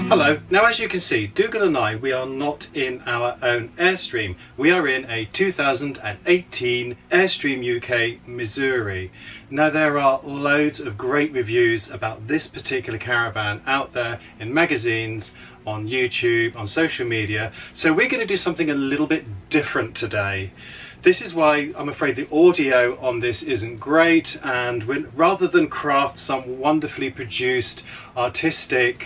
Hello, now as you can see, Dougal and I, we are not in our own Airstream. We are in a 2018 Airstream UK Missouri. Now there are loads of great reviews about this particular caravan out there in magazines, on YouTube, on social media, so we're going to do something a little bit different today. This is why I'm afraid the audio on this isn't great, and rather than craft some wonderfully produced, artistic,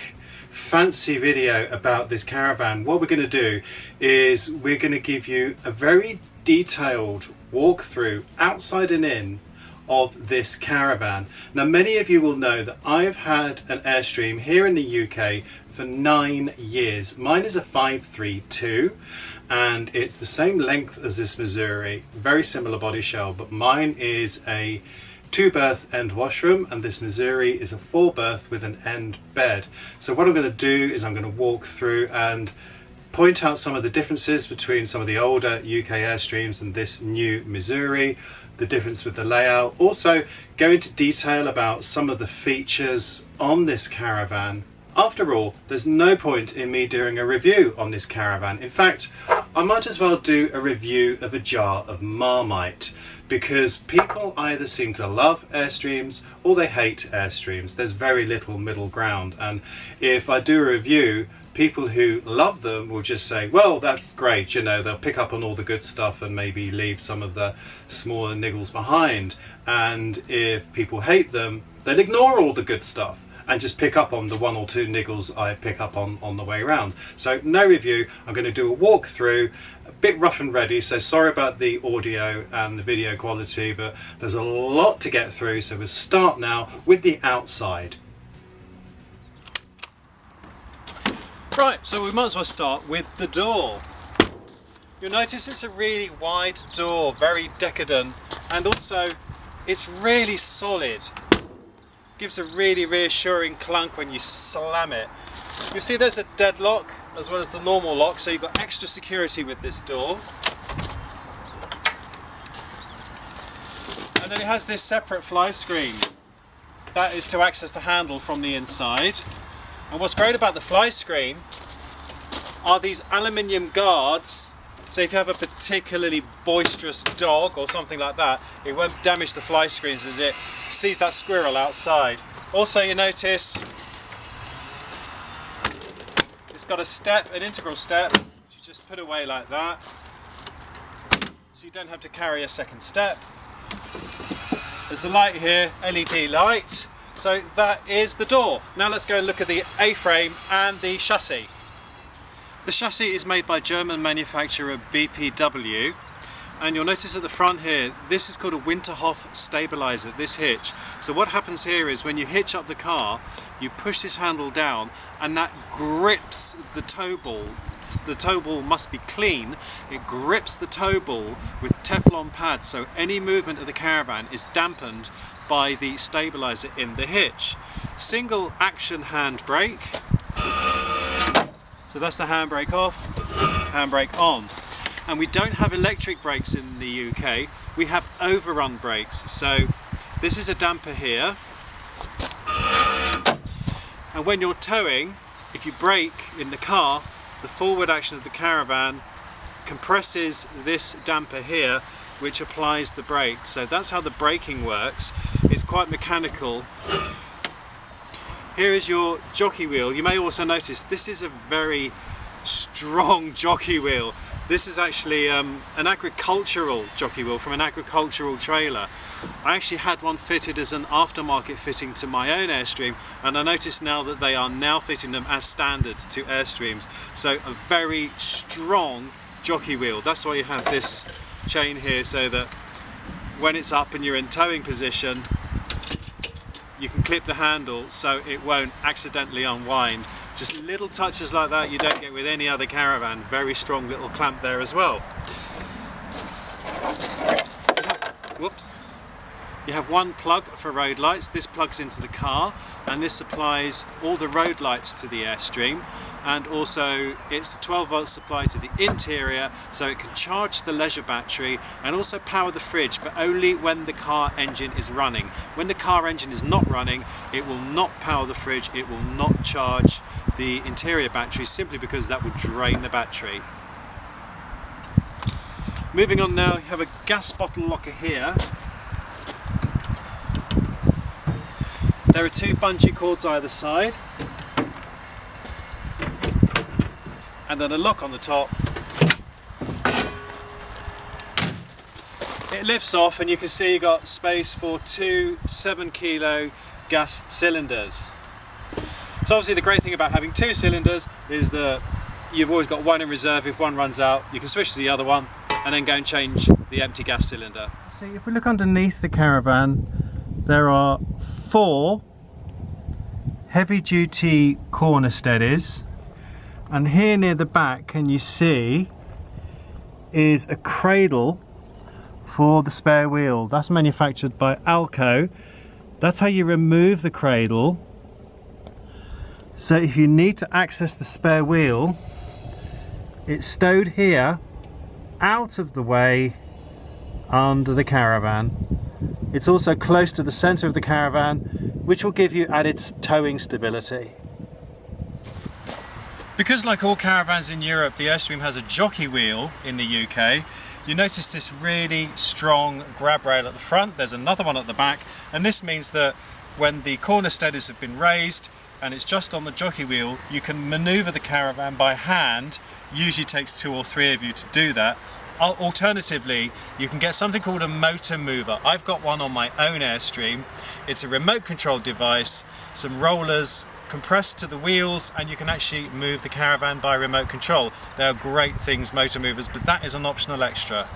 fancy video about this caravan, what we're going to do is we're going to give you a very detailed walkthrough outside and in of this caravan. Now many of you will know that I've had an Airstream here in the UK for 9 years. Mine is a 532 and it's the same length as this Missouri, very similar body shell, but mine is a 2-berth end washroom and this Missouri is a 4-berth with an end bed. So what I'm going to do is I'm going to walk through and point out some of the differences between some of the older UK Airstreams and this new Missouri, the difference with the layout, also go into detail about some of the features on this caravan. After all, there's no point in me doing a review on this caravan. In fact, I might as well do a review of a jar of Marmite, because people either seem to love Airstreams or they hate Airstreams. There's very little middle ground, and if I do a review, people who love them will just say, well, that's great, you know, they'll pick up on all the good stuff and maybe leave some of the smaller niggles behind. And if people hate them, they'll ignore all the good stuff and just pick up on the 1 or 2 niggles I pick up on the way around. So no review, I'm going to do a walkthrough, a bit rough and ready, so sorry about the audio and the video quality, but there's a lot to get through, so we'll start now with the outside. Right, so we might as well start with the door. You'll notice it's a really wide door, very decadent, and also it's really solid. Gives a really reassuring clunk when you slam it. You see there's a deadlock as well as the normal lock, so you've got extra security with this door. And then it has this separate fly screen. That is to access the handle from the inside. And what's great about the fly screen are these aluminium guards, so if you have a particularly boisterous dog or something like that, it won't damage the fly screens as it sees that squirrel outside. Also you notice it's got a step, an integral step, which you just put away like that, so you don't have to carry a second step. There's a light here, LED light, so that is the door. Now let's go and look at the A-frame and the chassis. The chassis is made by German manufacturer BPW, and you'll notice at the front here, this is called a Winterhoff stabilizer, this hitch. So what happens here is when you hitch up the car, you push this handle down and that grips the tow ball. The tow ball must be clean. It grips the tow ball with Teflon pads, so any movement of the caravan is dampened by the stabilizer in the hitch. Single action handbrake. So that's the handbrake off, handbrake on. And we don't have electric brakes in the UK, we have overrun brakes. So this is a damper here. And when you're towing, if you brake in the car, the forward action of the caravan compresses this damper here, which applies the brakes. So that's how the braking works. It's quite mechanical. Here is your jockey wheel. You may also notice this is a very strong jockey wheel. This is actually an agricultural jockey wheel from an agricultural trailer. I actually had one fitted as an aftermarket fitting to my own Airstream, and I notice now that they are now fitting them as standard to Airstreams. So a very strong jockey wheel. That's why you have this chain here, so that when it's up and you're in towing position, you can clip the handle so it won't accidentally unwind. Just little touches like that you don't get with any other caravan. Very strong little clamp there as well. You have one plug for road lights. This plugs into the car and this supplies all the road lights to the Airstream. and also it's a 12 volt supply to the interior, so it can charge the leisure battery and also power the fridge, but only when the car engine is running. When the car engine is not running, it will not power the fridge, it will not charge the interior battery, simply because that would drain the battery. Moving on now, you have a gas bottle locker here. There are two bungee cords either side, and then a lock on the top. It lifts off and you can see you've got space for two 7 kilo gas cylinders. So obviously the great thing about having two cylinders is that you've always got one in reserve. If one runs out, you can switch to the other one and then go and change the empty gas cylinder. See, if we look underneath the caravan, there are 4 heavy-duty corner steadies, and here near the back, can you see, is a cradle for the spare wheel. That's manufactured by Alco. That's how you remove the cradle. So if you need to access the spare wheel, it's stowed here, out of the way, under the caravan. It's also close to the centre of the caravan, which will give you added towing stability. Because like all caravans in Europe, the Airstream has a jockey wheel in the UK. You notice this really strong grab rail at the front, there's another one at the back, and this means that when the corner steadies have been raised and it's just on the jockey wheel, you can manoeuvre the caravan by hand. Usually takes 2 or 3 of you to do that. Alternatively, you can get something called a motor mover. I've got one on my own Airstream. It's a remote control device, some rollers compressed to the wheels, and you can actually move the caravan by remote control. They are great things, motor movers, but that is an optional extra.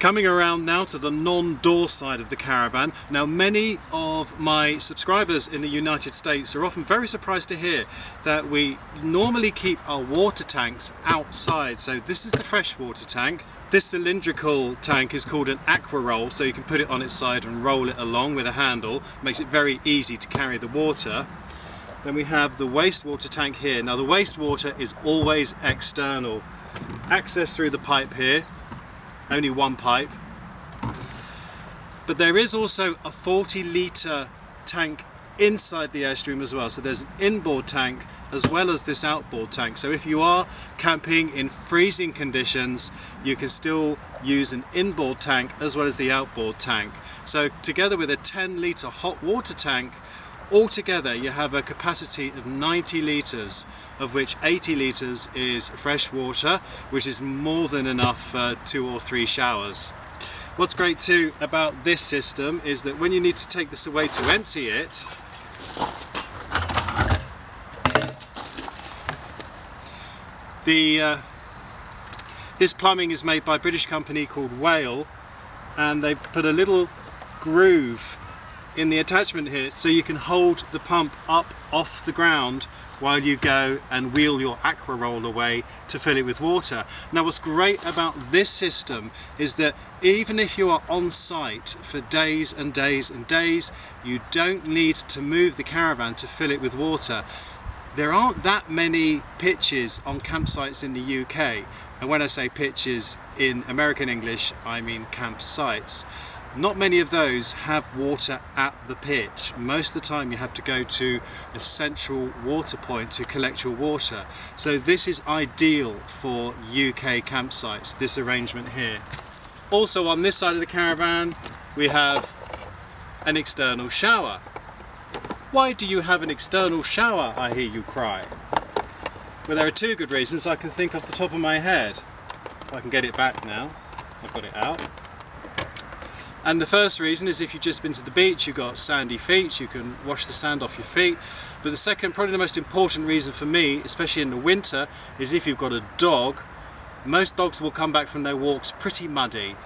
Coming around now to the non-door side of the caravan. Now, many of my subscribers in the United States are often very surprised to hear that we normally keep our water tanks outside. So this is the freshwater tank. This cylindrical tank is called an aqua roll, so you can put it on its side and roll it along with a handle. Makes it very easy to carry the water. Then we have the wastewater tank here. Now, the wastewater is always external. Access through the pipe here. Only one pipe, but there is also a 40-litre tank inside the Airstream as well. So there's an inboard tank as well as this outboard tank. So if you are camping in freezing conditions, you can still use an inboard tank as well as the outboard tank. So together with a 10-litre hot water tank, altogether you have a capacity of 90 litres, of which 80 litres is fresh water, which is more than enough for 2 or 3 showers. What's great too about this system is that when you need to take this away to empty it, this plumbing is made by a British company called Whale, and they've put a little groove in the attachment here so you can hold the pump up off the ground while you go and wheel your aqua roll away to fill it with water. Now, what's great about this system is that even if you are on site for days and days and days, you don't need to move the caravan to fill it with water. There aren't that many pitches on campsites in the UK, and when I say pitches in American English, I mean campsites. Not many of those have water at the pitch. Most of the time you have to go to a central water point to collect your water. So this is ideal for UK campsites, this arrangement here. Also on this side of the caravan we have an external shower. Why do you have an external shower, I hear you cry? Well, there are 2 good reasons I can think off the top of my head. If I can get it back now, I've got it out. And the first reason is if you've just been to the beach, you've got sandy feet, you can wash the sand off your feet. But the second, probably the most important reason for me, especially in the winter, is if you've got a dog. Most dogs will come back from their walks pretty muddy.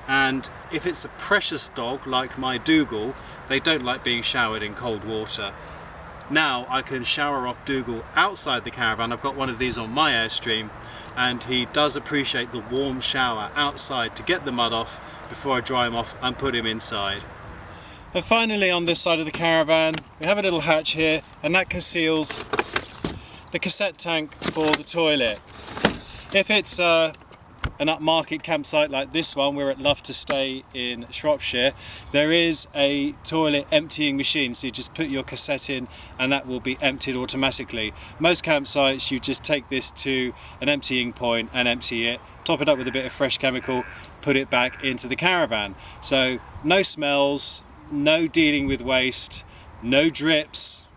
And if it's a precious dog like my Dougal, they don't like being showered in cold water. Now I can shower off Dougal outside the caravan. I've got one of these on my Airstream, and he does appreciate the warm shower outside to get the mud off before I dry him off and put him inside. And finally, on this side of the caravan we have a little hatch here, and that conceals the cassette tank for the toilet. If it's an upmarket campsite like this one, we're at Love to Stay in Shropshire, there is a toilet emptying machine, so you just put your cassette in and that will be emptied automatically. Most campsites you just take this to an emptying point and empty it, top it up with a bit of fresh chemical, put it back into the caravan. So no smells, no dealing with waste, no drips.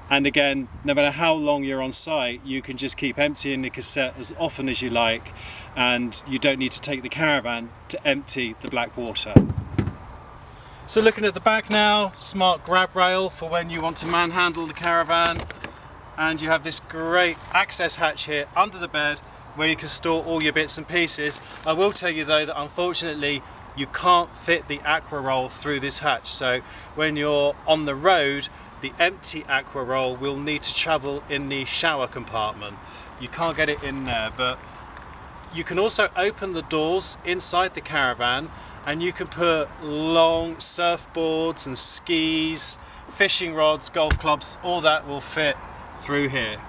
And again, no matter how long you're on site, you can just keep emptying the cassette as often as you like, and you don't need to take the caravan to empty the black water. So looking at the back now, smart grab rail for when you want to manhandle the caravan, and you have this great access hatch here under the bed where you can store all your bits and pieces. I will tell you though that unfortunately you can't fit the aqua roll through this hatch, so when you're on the road, the empty aqua roll will need to travel in the shower compartment. You can't get it in there, but you can also open the doors inside the caravan and you can put long surfboards and skis, fishing rods, golf clubs, all that will fit through here.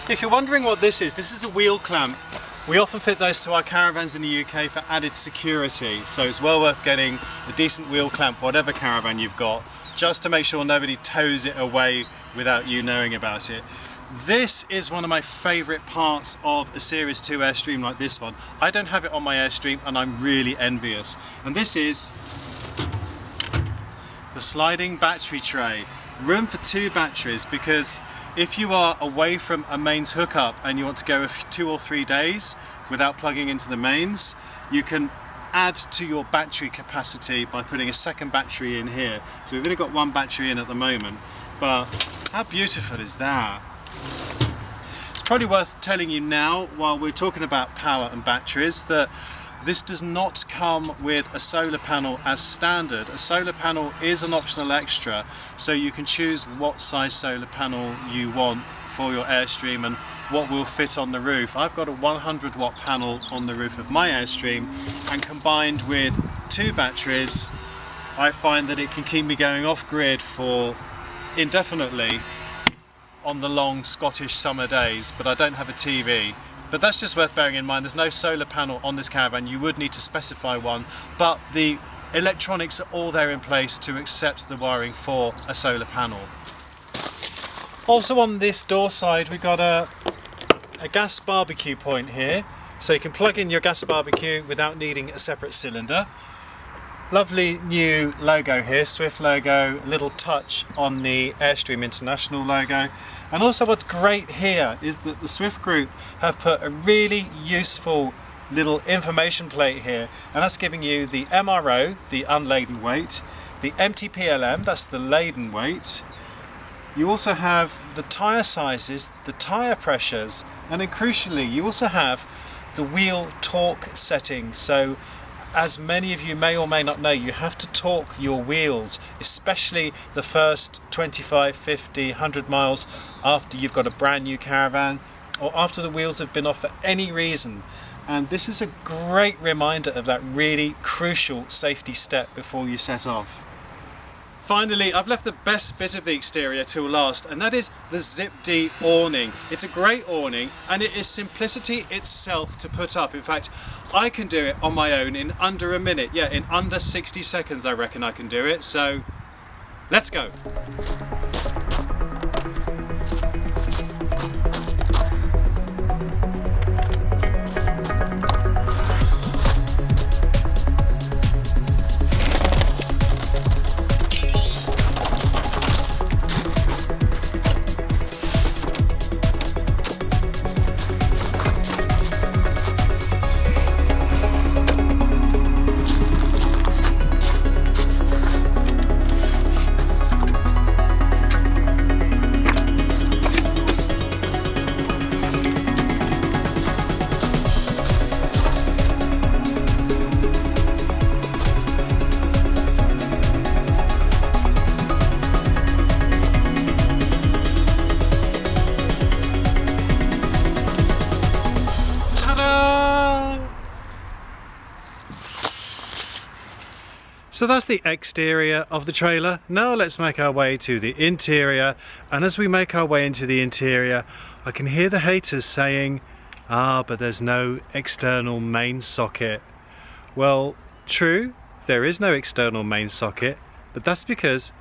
If you're wondering what this is a wheel clamp. We often fit those to our caravans in the UK for added security, so it's well worth getting a decent wheel clamp, whatever caravan you've got, just to make sure nobody tows it away without you knowing about it. This is one of my favourite parts of a Series 2 Airstream like this one. I don't have it on my Airstream and I'm really envious. And this is the sliding battery tray. Room for 2 batteries, because if you are away from a mains hookup and you want to go 2 or 3 days without plugging into the mains, you can add to your battery capacity by putting a second battery in here. So we've only got 1 battery in at the moment, but how beautiful is that? It's probably worth telling you now, while we're talking about power and batteries, that this does not come with a solar panel as standard. A solar panel is an optional extra, so you can choose what size solar panel you want for your Airstream and what will fit on the roof. I've got a 100 watt panel on the roof of my Airstream, and combined with 2 batteries, I find that it can keep me going off grid for indefinitely on the long Scottish summer days, but I don't have a TV. But that's just worth bearing in mind. There's no solar panel on this caravan. You would need to specify one, but the electronics are all there in place to accept the wiring for a solar panel. Also on this door side, we've got a gas barbecue point here, so you can plug in your gas barbecue without needing a separate cylinder. Lovely new logo here, Swift logo, a little touch on the Airstream International logo. And also what's great here is that the Swift group have put a really useful little information plate here, and that's giving you the MRO, the unladen weight, the MTPLM, that's the laden weight. You also have the tyre sizes, the tyre pressures, and then crucially you also have the wheel torque settings. So as many of you may or may not know, you have to torque your wheels, especially the first 25, 50, 100 miles after you've got a brand new caravan, or after the wheels have been off for any reason. And this is a great reminder of that really crucial safety step before you set off. Finally, I've left the best bit of the exterior till last, and that is the Zipdee awning. It's a great awning, and it is simplicity itself to put up. In fact, I can do it on my own in under a minute. Yeah, in under 60 seconds I reckon I can do it, so let's go. So that's the exterior of the trailer. Now let's make our way to the interior, and as we make our way into the interior, I can hear the haters saying, ah, but there's no external main socket. Well, true, there is no external main socket, but that's because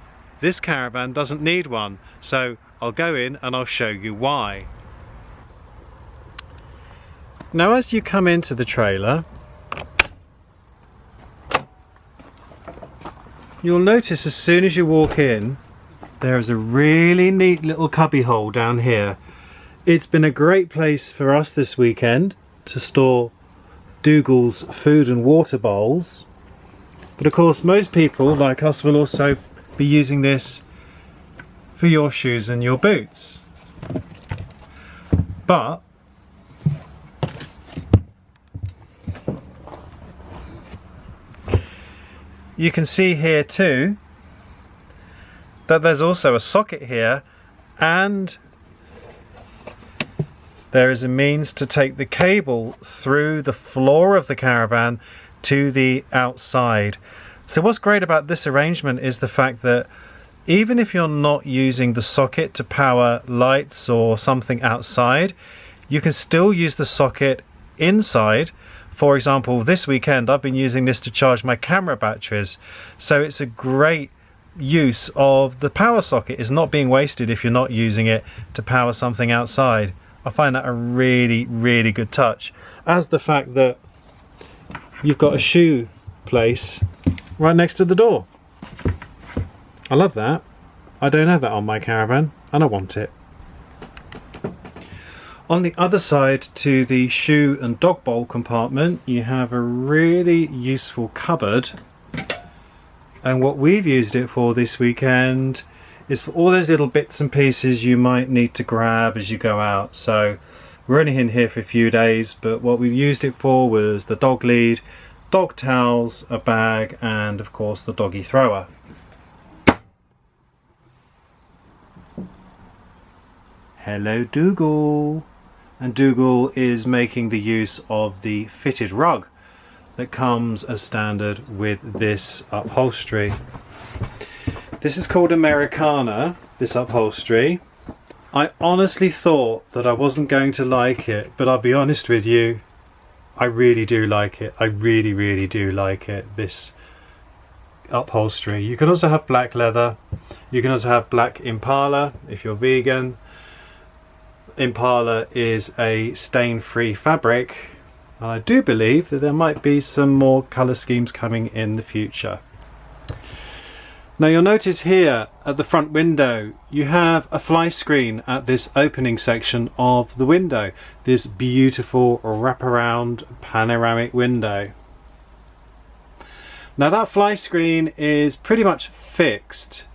this caravan doesn't need one. So I'll go in and I'll show you why. Now as you come into the trailer, you'll notice as soon as you walk in, there is a really neat little cubby hole down here. It's been a great place for us this weekend to store Dougal's food and water bowls. But of course most people like us will also be using this for your shoes and your boots. But you can see here too that there's also a socket here, and there is a means to take the cable through the floor of the caravan to the outside. So what's great about this arrangement is the fact that even if you're not using the socket to power lights or something outside, you can still use the socket inside. For example, this weekend I've been using this to charge my camera batteries. So it's a great use of the power socket. It's not being wasted if you're not using it to power something outside. I find that a really, really good touch. As the fact that you've got a shoe place right next to the door. I love that. I don't have that on my caravan and I want it. On the other side to the shoe and dog bowl compartment, you have a really useful cupboard. And what we've used it for this weekend is for all those little bits and pieces you might need to grab as you go out. So we're only in here for a few days, but what we've used it for was the dog lead, dog towels, a bag, and of course the doggy thrower. Hello Dougal. And Dougal is making the use of the fitted rug that comes as standard with this upholstery. This is called Americana, this upholstery. I honestly thought that I wasn't going to like it, but I'll be honest with you, I really do like it. I really, really do like it, this upholstery. You can also have black leather. You can also have black Impala if you're vegan. Impala is a stain-free fabric. I do believe that there might be some more colour schemes coming in the future. Now you'll notice here at the front window you have a fly screen at this opening section of the window. This beautiful wraparound panoramic window. Now that fly screen is pretty much fixed.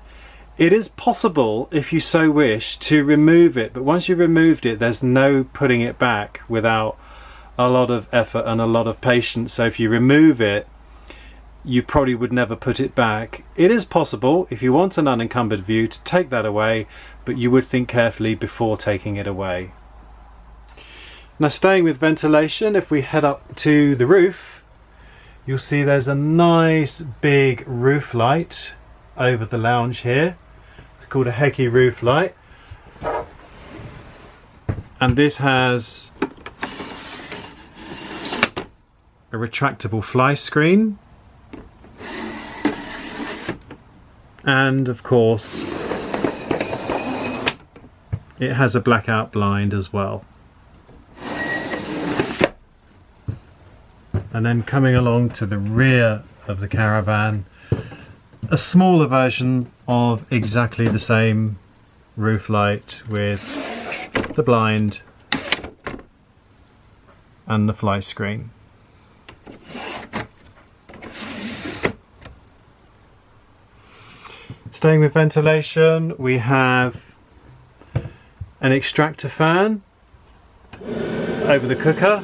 It is possible, if you so wish, to remove it, but once you've removed it there's no putting it back without a lot of effort and a lot of patience. So if you remove it, you probably would never put it back. It is possible, if you want an unencumbered view, to take that away, but you would think carefully before taking it away. Now staying with ventilation, if we head up to the roof, you'll see there's a nice big roof light over the lounge here. It's called a Heki roof light, and this has a retractable fly screen, and of course it has a blackout blind as well. And then coming along to the rear of the caravan, a smaller version of exactly the same roof light with the blind and the fly screen. Staying with ventilation, we have an extractor fan over the cooker,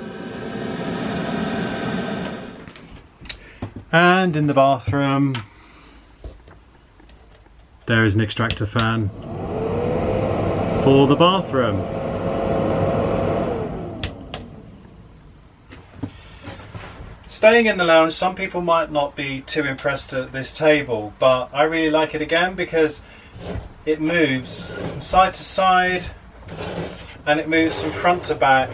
and in the bathroom there is an extractor fan for the bathroom. Staying in the lounge, some people might not be too impressed at this table, but I really like it again because it moves from side to side and it moves from front to back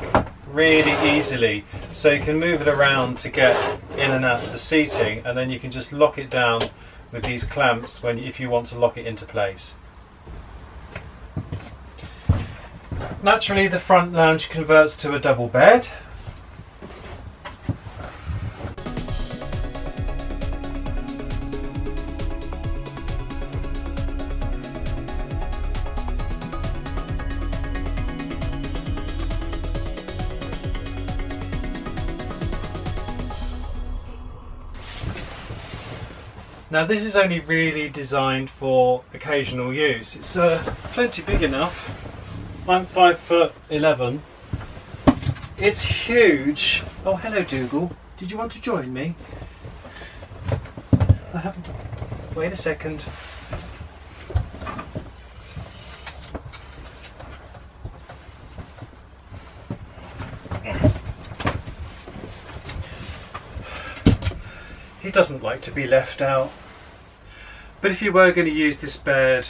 really easily, so you can move it around to get in and out of the seating, and then you can just lock it down with these clamps if you want to lock it into place. Naturally, the front lounge converts to a double bed. Now this is only really designed for occasional use. It's plenty big enough. I'm 5'11". It's huge. Oh, hello Dougal. Did you want to join me? I haven't. Wait a second. He doesn't like to be left out. But if you were going to use this bed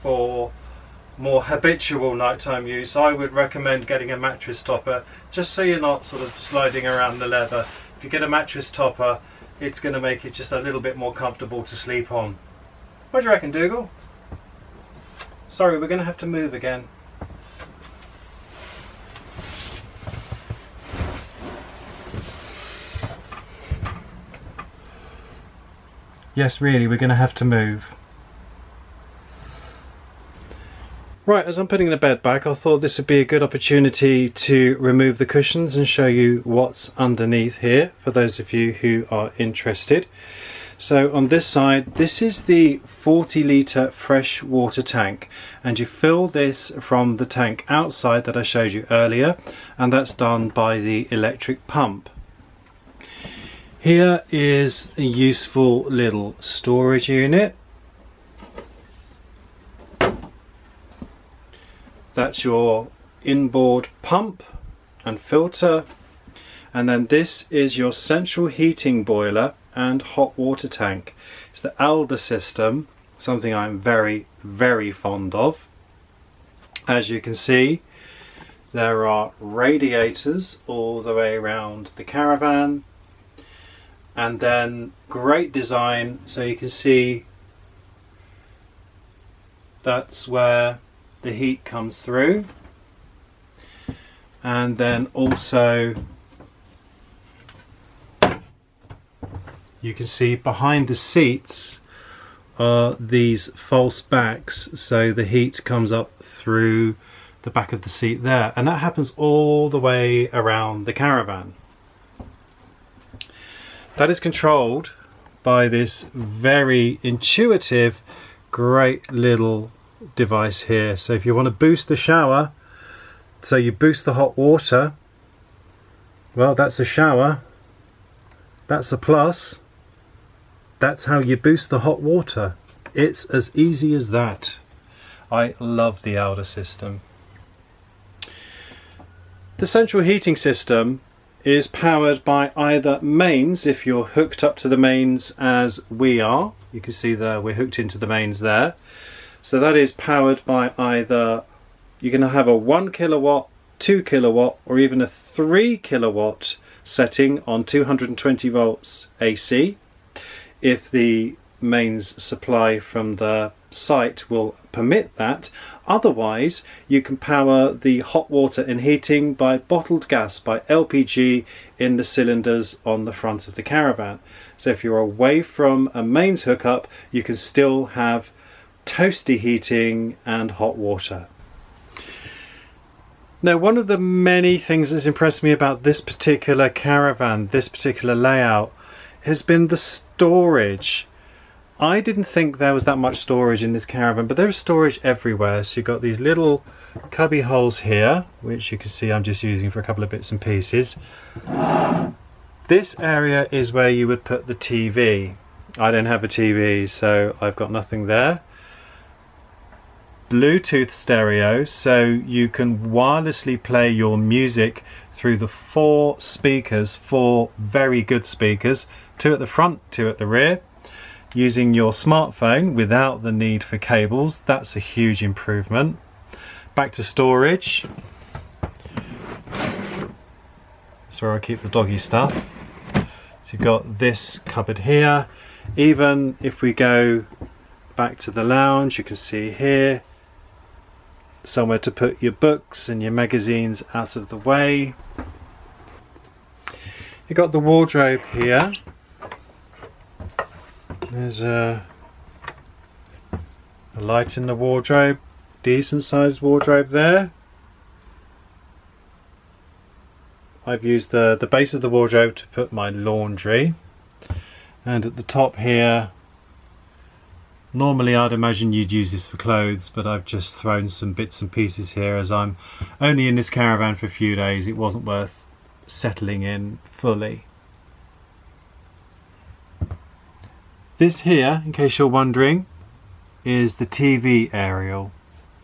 for more habitual nighttime use, I would recommend getting a mattress topper, just so you're not sort of sliding around the leather. If you get a mattress topper, it's going to make it just a little bit more comfortable to sleep on. What do you reckon, Dougal? Sorry, we're going to have to move again. Yes, really, we're going to have to move. Right, as I'm putting the bed back, I thought this would be a good opportunity to remove the cushions and show you what's underneath here, for those of you who are interested. So on this side, this is the 40-litre fresh water tank, and you fill this from the tank outside that I showed you earlier, and that's done by the electric pump. Here is a useful little storage unit. That's your inboard pump and filter, and then this is your central heating boiler and hot water tank. It's the Alder system, something I'm very, very fond of. As you can see, there are radiators all the way around the caravan. And then great design, so you can see that's where the heat comes through, and then also you can see behind the seats are these false backs, so the heat comes up through the back of the seat there, and that happens all the way around the caravan. That is controlled by this very intuitive, great little device here. So if you want to boost the shower, so you boost the hot water, well, that's a shower, that's a plus, that's how you boost the hot water. It's as easy as that. I love the Alder system. The central heating system is powered by either mains, if you're hooked up to the mains as we are. You can see there we're hooked into the mains there. So that is powered by either, you're going to have a 1 kilowatt, 2 kilowatt or even a 3 kilowatt setting on 220 volts AC, if the mains supply from the site will permit that. Otherwise, you can power the hot water and heating by bottled gas, by LPG in the cylinders on the front of the caravan. So if you're away from a mains hookup, you can still have toasty heating and hot water. Now, one of the many things that's impressed me about this particular caravan, this particular layout, has been the storage. I didn't think there was that much storage in this caravan, but there's storage everywhere. So you've got these little cubby holes here, which you can see I'm just using for a couple of bits and pieces. This area is where you would put the TV. I don't have a TV, so I've got nothing there. Bluetooth stereo, so you can wirelessly play your music through the 4 speakers, 4 very good speakers, 2 at the front, 2 at the rear, using your smartphone without the need for cables. That's a huge improvement. Back to storage. That's where I keep the doggy stuff. So you've got this cupboard here. Even if we go back to the lounge, you can see here somewhere to put your books and your magazines out of the way. You've got the wardrobe here. There's a light in the wardrobe, decent sized wardrobe there. I've used the base of the wardrobe to put my laundry, and at the top here, normally I'd imagine you'd use this for clothes, but I've just thrown some bits and pieces here as I'm only in this caravan for a few days. It wasn't worth settling in fully. This here, in case you're wondering, is the TV aerial.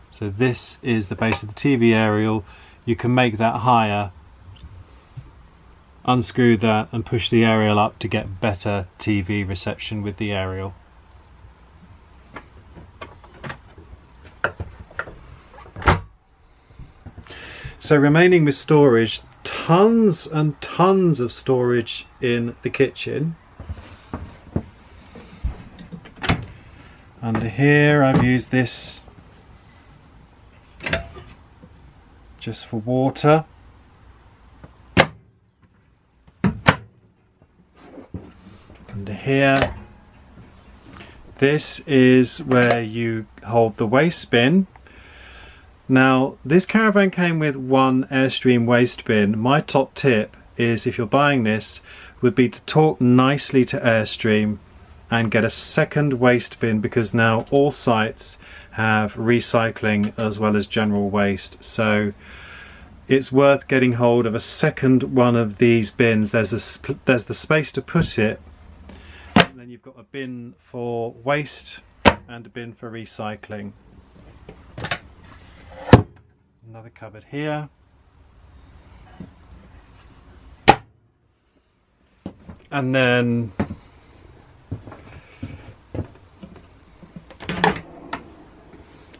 So this is the base of the TV aerial. You can make that higher, unscrew that and push the aerial up to get better TV reception with the aerial. So remaining with storage, tons and tons of storage in the kitchen. Under here I've used this just for water. Under here, this is where you hold the waste bin. Now this caravan came with 1 Airstream waste bin. My top tip is, if you're buying this, would be to talk nicely to Airstream and get a second waste bin, because now all sites have recycling as well as general waste, so it's worth getting hold of a second one of these bins. There's the space to put it, and then you've got a bin for waste and a bin for recycling. Another cupboard here. And then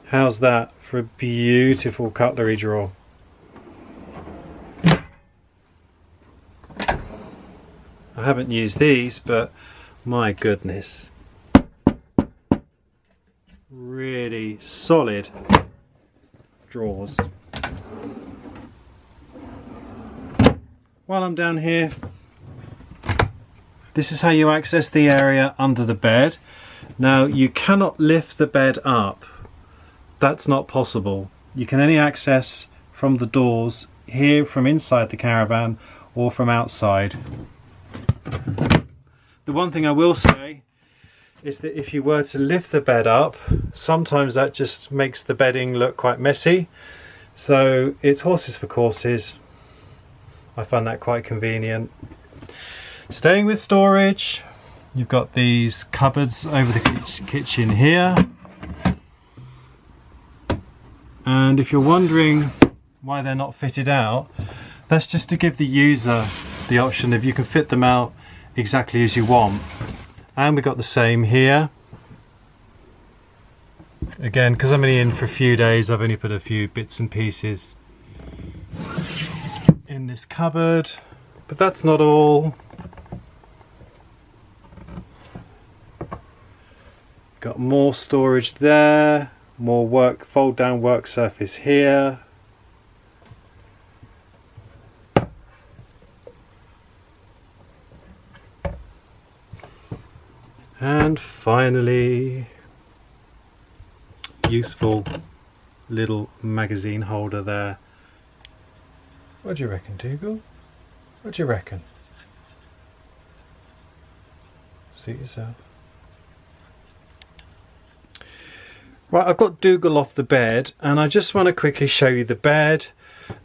how's that for a beautiful cutlery drawer? I haven't used these, but my goodness, really solid drawers. While I'm down here, this is how you access the area under the bed. Now you cannot lift the bed up. That's not possible. You can only access from the doors here from inside the caravan or from outside. The one thing I will say is that if you were to lift the bed up, sometimes that just makes the bedding look quite messy. So it's horses for courses. I find that quite convenient. Staying with storage, you've got these cupboards over the kitchen here. And if you're wondering why they're not fitted out, that's just to give the user the option of, you can fit them out exactly as you want. And we've got the same here. Again, because I'm only in for a few days, I've only put a few bits and pieces in this cupboard, but that's not all. Got more storage there, more fold down work surface here. And finally, useful little magazine holder there. What do you reckon, Dougal? What do you reckon? Suit yourself. Right, I've got Dougal off the bed, and I just want to quickly show you the bed.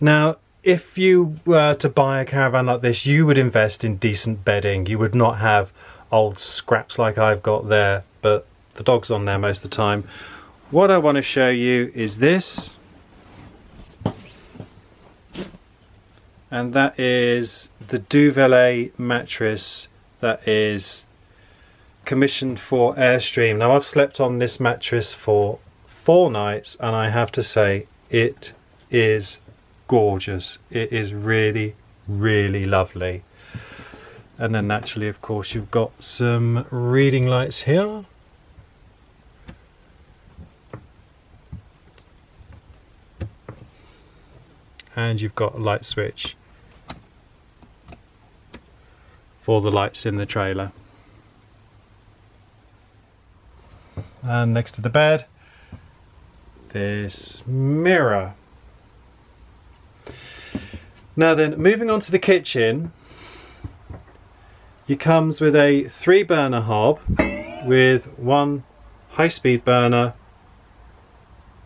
Now, if you were to buy a caravan like this, you would invest in decent bedding. You would not have old scraps like I've got there, but the dog's on there most of the time. what I want to show you is this, and that is the Duvet mattress that is commissioned for Airstream. Now, I've slept on this mattress for 4 nights and I have to say it is gorgeous. It is really, really lovely. And then naturally, of course, you've got some reading lights here. And you've got a light switch for the lights in the trailer. And next to the bed, this mirror. Now then, moving on to the kitchen, it comes with a 3-burner hob with 1 high-speed burner,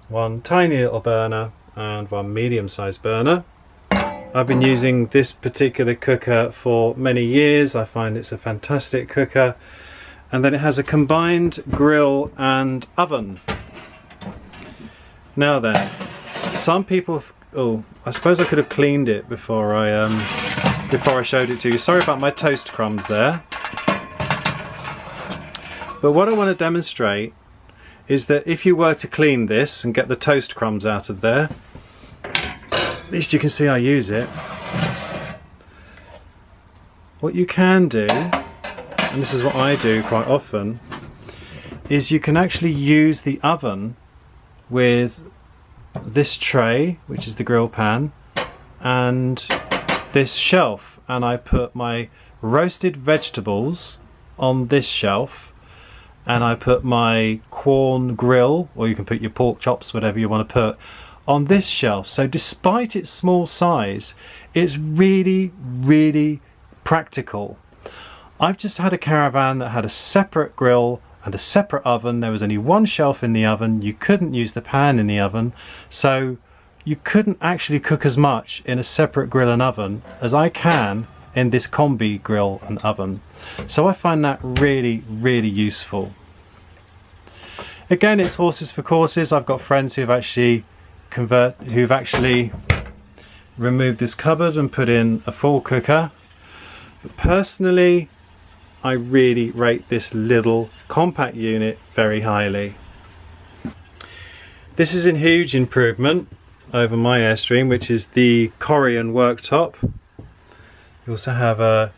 1 tiny little burner, and 1 medium-sized burner. I've been using this particular cooker for many years. I find it's a fantastic cooker. And then it has a combined grill and oven. Now then, some people, oh, I suppose I could have cleaned it before I showed it to you. Sorry about my toast crumbs there. But what I want to demonstrate is that if you were to clean this and get the toast crumbs out of there, at least you can see I use it. What you can do, and this is what I do quite often, is you can actually use the oven with this tray, which is the grill pan, and this shelf, and I put my roasted vegetables on this shelf, and I put my corn grill, or you can put your pork chops, whatever you want to put, on this shelf. So despite its small size, it's really, really practical. I've just had a caravan that had a separate grill and a separate oven. There was only 1 shelf in the oven. You couldn't use the pan in the oven, so you couldn't actually cook as much in a separate grill and oven as I can in this combi grill and oven. So I find that really, really useful. Again, it's horses for courses. I've got friends who've actually removed this cupboard and put in a full cooker. But personally, I really rate this little compact unit very highly. This is a huge improvement over my Airstream, which is the Corian worktop. You also have a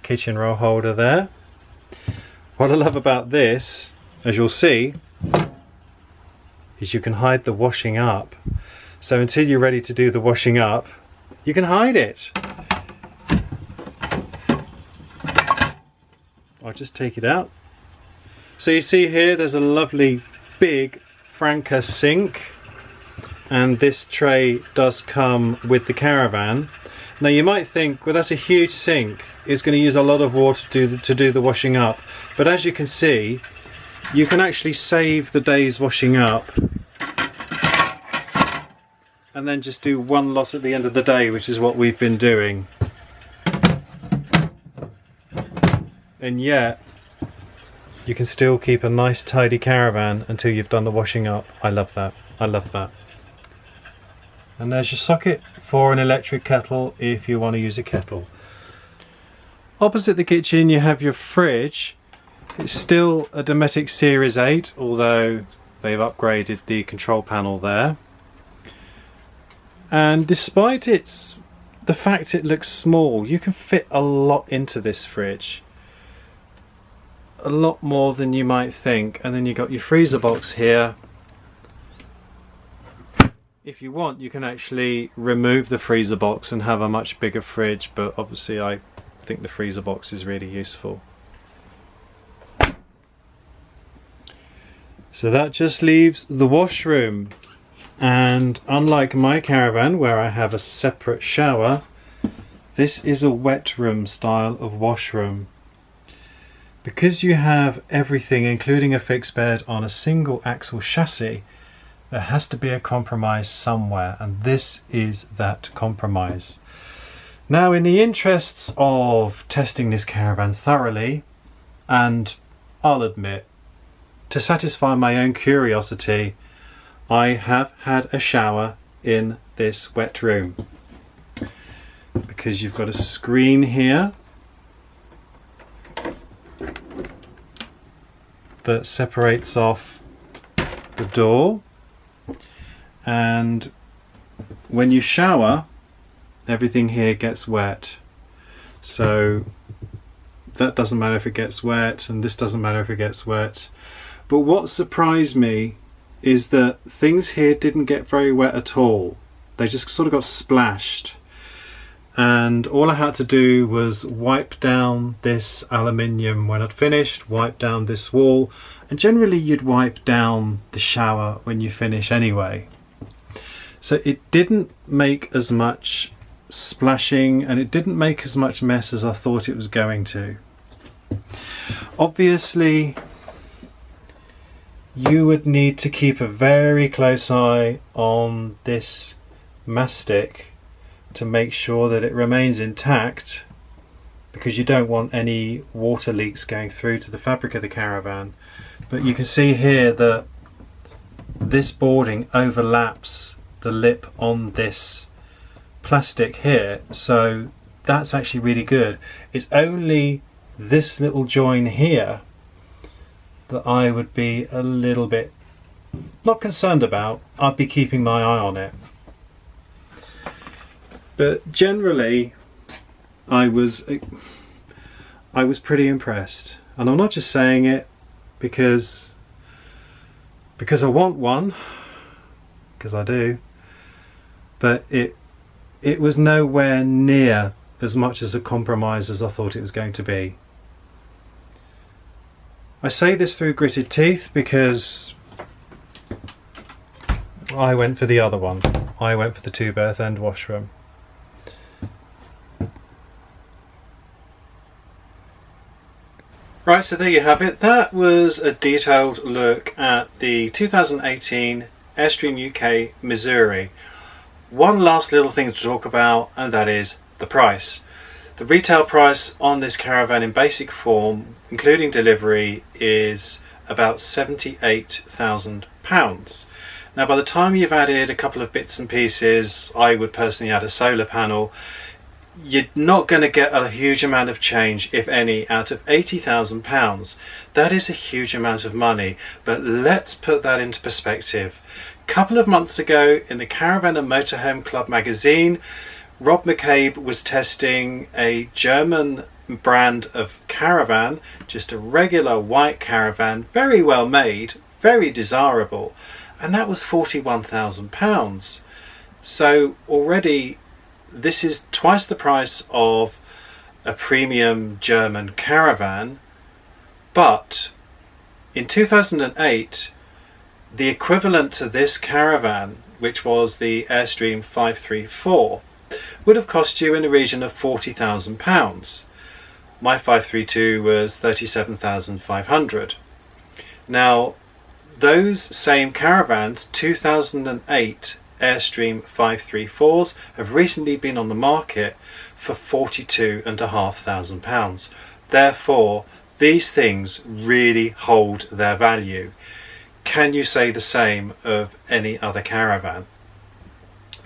kitchen roll holder there. What I love about this, as you'll see, is you can hide the washing up. So until you're ready to do the washing up, you can hide it. I'll just take it out. So you see here, there's a lovely big Franca sink, and this tray does come with the caravan. Now you might think, well, that's a huge sink, it's going to use a lot of water to do the washing up, but as you can see, you can actually save the day's washing up and then just do 1 lot at the end of the day, which is what we've been doing. And yet you can still keep a nice tidy caravan until you've done the washing up. I love that. I love that. And there's your socket for an electric kettle if you want to use a kettle. Opposite the kitchen you have your fridge. It's still a Dometic Series 8, although they've upgraded the control panel there. And despite the fact it looks small, you can fit a lot into this fridge. A lot more than you might think. And then you've got your freezer box here. If you want, you can actually remove the freezer box and have a much bigger fridge, but obviously I think the freezer box is really useful. So that just leaves the washroom, and unlike my caravan where I have a separate shower, this is a wet room style of washroom. Because you have everything including a fixed bed on a single axle chassis, there has to be a compromise somewhere, and this is that compromise. Now, in the interests of testing this caravan thoroughly, and I'll admit, to satisfy my own curiosity, I have had a shower in this wet room, because you've got a screen here that separates off the door, and when you shower everything here gets wet, so that doesn't matter if it gets wet, and this doesn't matter if it gets wet. But what surprised me is that things here didn't get very wet at all. They just sort of got splashed, and all I had to do was wipe down this aluminium when I'd finished, wipe down this wall, and generally you'd wipe down the shower when you finish anyway. So it didn't make as much splashing, and it didn't make as much mess as I thought it was going to. Obviously you would need to keep a very close eye on this mastic to make sure that it remains intact, because you don't want any water leaks going through to the fabric of the caravan. But you can see here that this boarding overlaps the lip on this plastic here, so that's actually really good. It's only this little join here that I would be a little bit not concerned about. I'd be keeping my eye on it. But generally I was pretty impressed, and I'm not just saying it because I want one, because I do, but it was nowhere near as much as a compromise as I thought it was going to be. I say this through gritted teeth because I went for the other one. I went for the 2-berth end washroom. Right, so there you have it. That was a detailed look at the 2018 Airstream UK Missouri. One last little thing to talk about, and that is the price. The retail price on this caravan in basic form, including delivery, is about £78,000. Now by the time you've added a couple of bits and pieces, I would personally add a solar panel, you're not going to get a huge amount of change, if any, out of £80,000. That is a huge amount of money, but let's put that into perspective. A couple of months ago in the Caravan and Motorhome Club magazine, Rob McCabe was testing a German brand of caravan, just a regular white caravan, very well made, very desirable, and that was £41,000. So already this is twice the price of a premium German caravan. But in 2008 the equivalent to this caravan, which was the Airstream 534, would have cost you in the region of £40,000. My 532 was £37,500. Now those same caravans, 2008 Airstream 534s, have recently been on the market for £42,500. Therefore these things really hold their value. Can you say the same of any other caravan?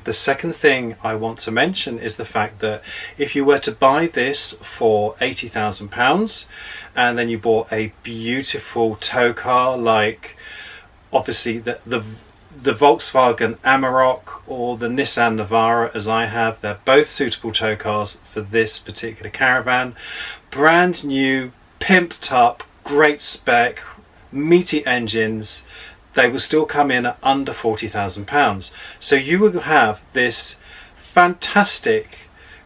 The second thing I want to mention is the fact that if you were to buy this for £80,000 and then you bought a beautiful tow car, like obviously the Volkswagen Amarok or the Nissan Navara, as I have, they're both suitable tow cars for this particular caravan. Brand new, pimped up, great spec, meaty engines. They will still come in at under £40,000. So you will have this fantastic,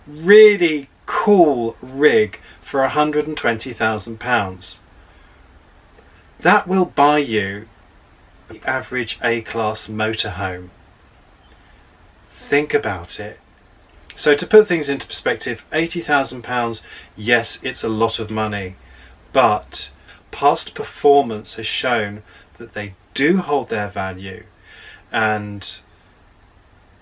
really cool rig for £120,000. That will buy you the average A-class motorhome. Think about it. So to put things into perspective, £80,000, yes, it's a lot of money, but past performance has shown that they do hold their value. And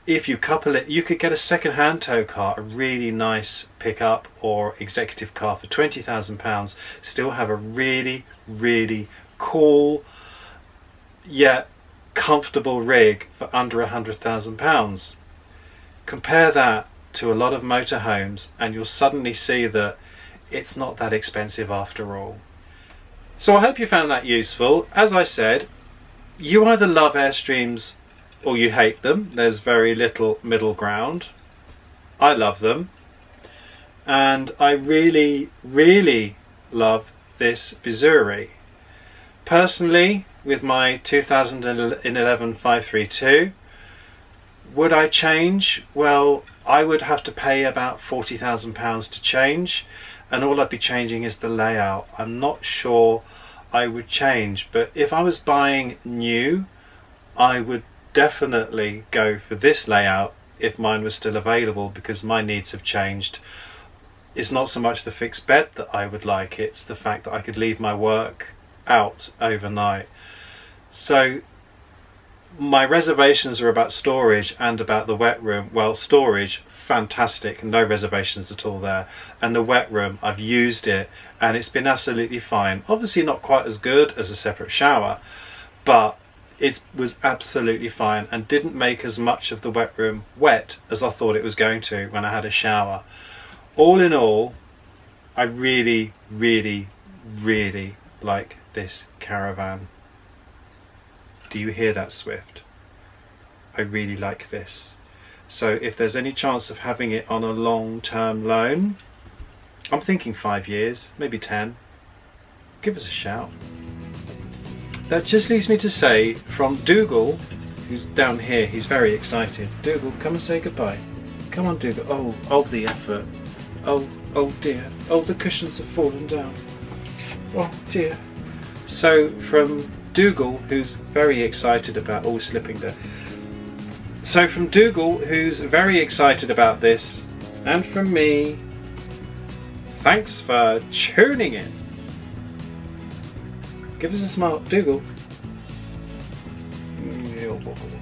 if you couple it, you could get a second-hand tow car, a really nice pickup or executive car for £20,000, still have a really, really cool yet comfortable rig for under £100,000. Compare that to a lot of motorhomes and you'll suddenly see that it's not that expensive after all. So I hope you found that useful. As I said, you either love Airstreams or you hate them. There's very little middle ground. I love them, and I really, really love this Missouri. Personally, with my 2011 532, would I change? Well, I would have to pay about £40,000 to change, and all I'd be changing is the layout. I'm not sure I would change, but if I was buying new, I would definitely go for this layout if mine was still available, because my needs have changed. It's not so much the fixed bed that I would like, it's the fact that I could leave my work out overnight. So my reservations are about storage and about the wet room. Well, storage, fantastic, no reservations at all there. And the wet room, I've used it and it's been absolutely fine. Obviously not quite as good as a separate shower, but it was absolutely fine and didn't make as much of the wet room wet as I thought it was going to when I had a shower. All in all, I really, really, really like this caravan. Do you hear that, Swift? I really like this. So if there's any chance of having it on a long-term loan, I'm thinking 5 years, maybe 10, give us a shout. That just leaves me to say, from Dougal, who's down here, he's very excited. Dougal, come and say goodbye. Come on, Dougal. Oh, the effort. Oh dear. Oh, the cushions have fallen down. Oh dear. So from Dougal, who's very excited about all slipping there. So from Dougal, who's very excited about this, and from me, thanks for tuning in. Give us a smile, Dougal. You're welcome.